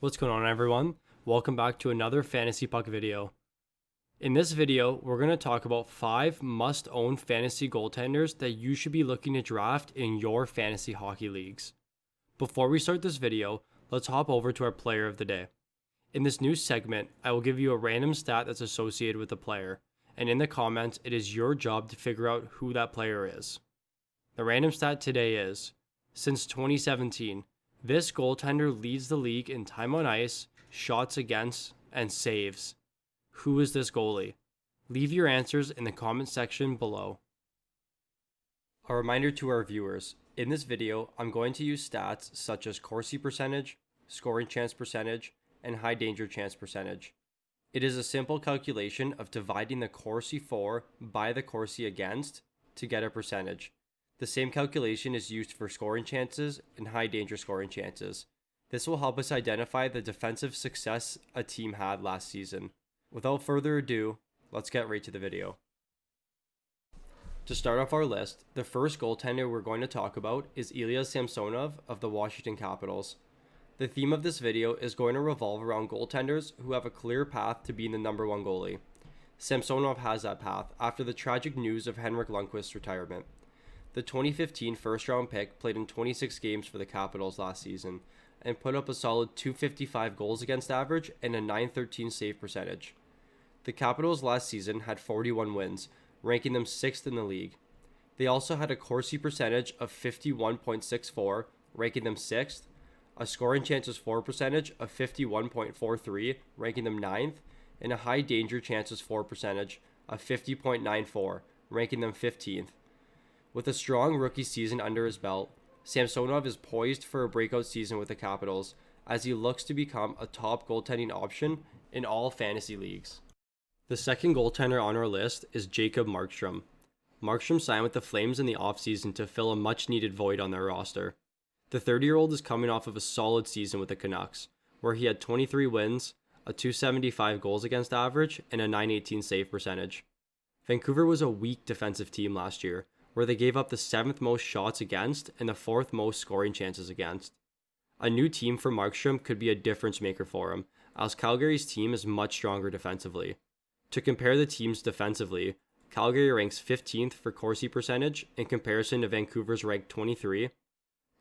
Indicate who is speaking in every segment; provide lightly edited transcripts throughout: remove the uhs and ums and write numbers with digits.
Speaker 1: What's going on, everyone? Welcome back to another Fantasy Puck video. In this video, we're going to talk about 5 must-own fantasy goaltenders that you should be looking to draft in your fantasy hockey leagues. Before we start this video, let's hop over to our player of the day. In this new segment, I will give you a random stat that's associated with the player, and in the comments, it is your job to figure out who that player is. The random stat today is, since 2017, this goaltender leads the league in time on ice, shots against, and saves. Who is this goalie? Leave your answers in the comment section below. A reminder to our viewers, in this video, I'm going to use stats such as Corsi percentage, scoring chance percentage, and high danger chance percentage. It is a simple calculation of dividing the Corsi for by the Corsi against to get a percentage. The same calculation is used for scoring chances and high danger scoring chances. This will help us identify the defensive success a team had last season. Without further ado, let's get right to the video. To start off our list, the first goaltender we're going to talk about is Ilya Samsonov of the Washington Capitals. The theme of this video is going to revolve around goaltenders who have a clear path to being the number one goalie. Samsonov has that path after the tragic news of Henrik Lundqvist's retirement. The 2015 first-round pick played in 26 games for the Capitals last season and put up a solid .255 goals against average and a .913 save percentage. The Capitals last season had 41 wins, ranking them 6th in the league. They also had a Corsi percentage of 51.64, ranking them 6th, a scoring chances for percentage of 51.43, ranking them 9th, and a high danger chances for percentage of 50.94, ranking them 15th. With a strong rookie season under his belt, Samsonov is poised for a breakout season with the Capitals as he looks to become a top goaltending option in all fantasy leagues. The second goaltender on our list is Jacob Markstrom. Markstrom signed with the Flames in the offseason to fill a much-needed void on their roster. The 30-year-old is coming off of a solid season with the Canucks, where he had 23 wins, a .275 goals against average, and a .918 save percentage. Vancouver was a weak defensive team last year, where they gave up the 7th most shots against and the 4th most scoring chances against. A new team for Markstrom could be a difference maker for him, as Calgary's team is much stronger defensively. To compare the teams defensively, Calgary ranks 15th for Corsi percentage in comparison to Vancouver's ranked 23.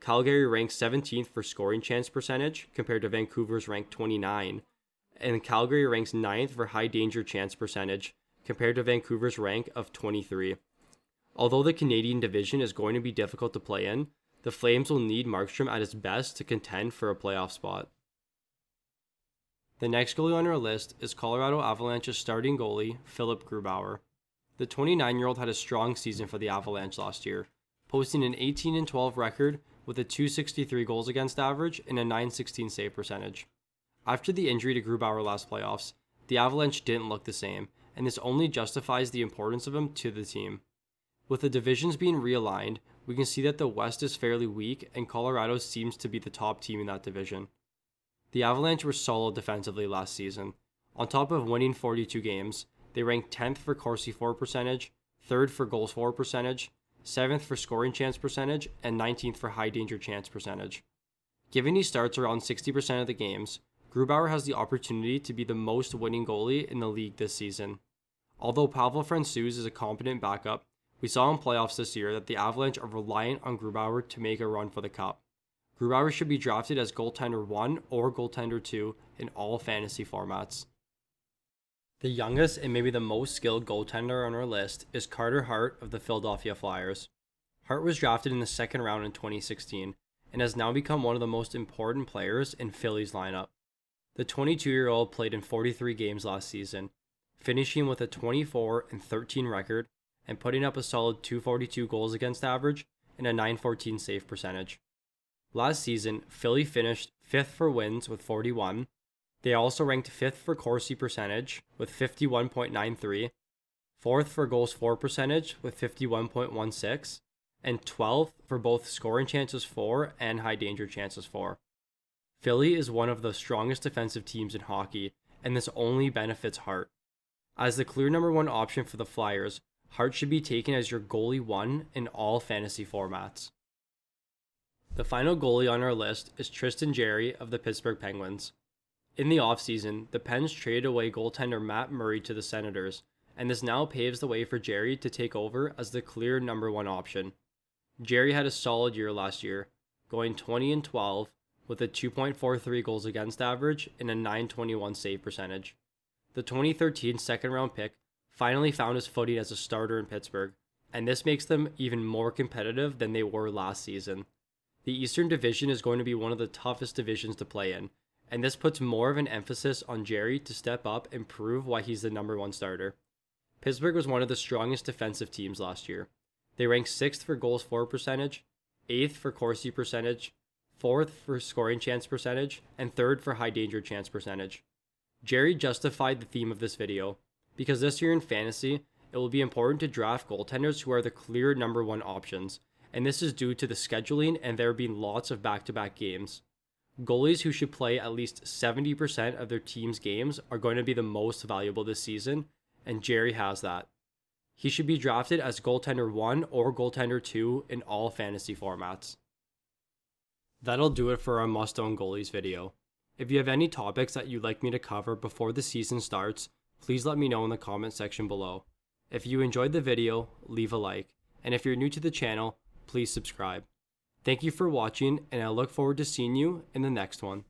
Speaker 1: Calgary ranks 17th for scoring chance percentage compared to Vancouver's ranked 29. And Calgary ranks 9th for high danger chance percentage compared to Vancouver's rank of 23. Although the Canadian division is going to be difficult to play in, the Flames will need Markstrom at his best to contend for a playoff spot. The next goalie on our list is Colorado Avalanche's starting goalie, Philip Grubauer. The 29-year-old had a strong season for the Avalanche last year, posting an 18-12 record with a .263 goals against average and a .916 save percentage. After the injury to Grubauer last playoffs, the Avalanche didn't look the same, and this only justifies the importance of him to the team. With the divisions being realigned, we can see that the West is fairly weak and Colorado seems to be the top team in that division. The Avalanche were solid defensively last season. On top of winning 42 games, they ranked 10th for Corsi for percentage, 3rd for goals for percentage, 7th for scoring chance percentage, and 19th for high danger chance percentage. Given he starts around 60% of the games, Grubauer has the opportunity to be the most winning goalie in the league this season. Although Pavel Francouz is a competent backup, we saw in playoffs this year that the Avalanche are reliant on Grubauer to make a run for the Cup. Grubauer should be drafted as goaltender 1 or goaltender 2 in all fantasy formats. The youngest and maybe the most skilled goaltender on our list is Carter Hart of the Philadelphia Flyers. Hart was drafted in the 2nd round in 2016 and has now become one of the most important players in Philly's lineup. The 22-year-old played in 43 games last season, finishing with a 24-13 record and putting up a solid .242 goals against average and a .914 save percentage. Last season, Philly finished 5th for wins with 41. They also ranked 5th for Corsi percentage with 51.93, 4th for goals for percentage with 51.16, and 12th for both scoring chances for and high danger chances for. Philly is one of the strongest defensive teams in hockey, and this only benefits Hart. As the clear number 1 option for the Flyers, Hart should be taken as your goalie 1 in all fantasy formats. The final goalie on our list is Tristan Jarry of the Pittsburgh Penguins. In the offseason, the Pens traded away goaltender Matt Murray to the Senators, and this now paves the way for Jarry to take over as the clear number one option. Jarry had a solid year last year, going 20-12 with a 2.43 goals against average and a 921 save percentage. The 2013 second round pick finally found his footing as a starter in Pittsburgh, and this makes them even more competitive than they were last season. The Eastern Division is going to be one of the toughest divisions to play in, and this puts more of an emphasis on Jarry to step up and prove why he's the number one starter. Pittsburgh was one of the strongest defensive teams last year. They ranked 6th for goals for percentage, 8th for Corsi percentage, 4th for scoring chance percentage, and 3rd for high danger chance percentage. Jarry justified the theme of this video, because this year in fantasy, it will be important to draft goaltenders who are the clear number one options, and this is due to the scheduling and there being lots of back-to-back games. Goalies who should play at least 70% of their team's games are going to be the most valuable this season, and Jarry has that. He should be drafted as goaltender 1 or goaltender 2 in all fantasy formats. That'll do it for our must-own goalies video. If you have any topics that you'd like me to cover before the season starts, please let me know in the comment section below. If you enjoyed the video, leave a like, and if you're new to the channel, please subscribe. Thank you for watching, and I look forward to seeing you in the next one.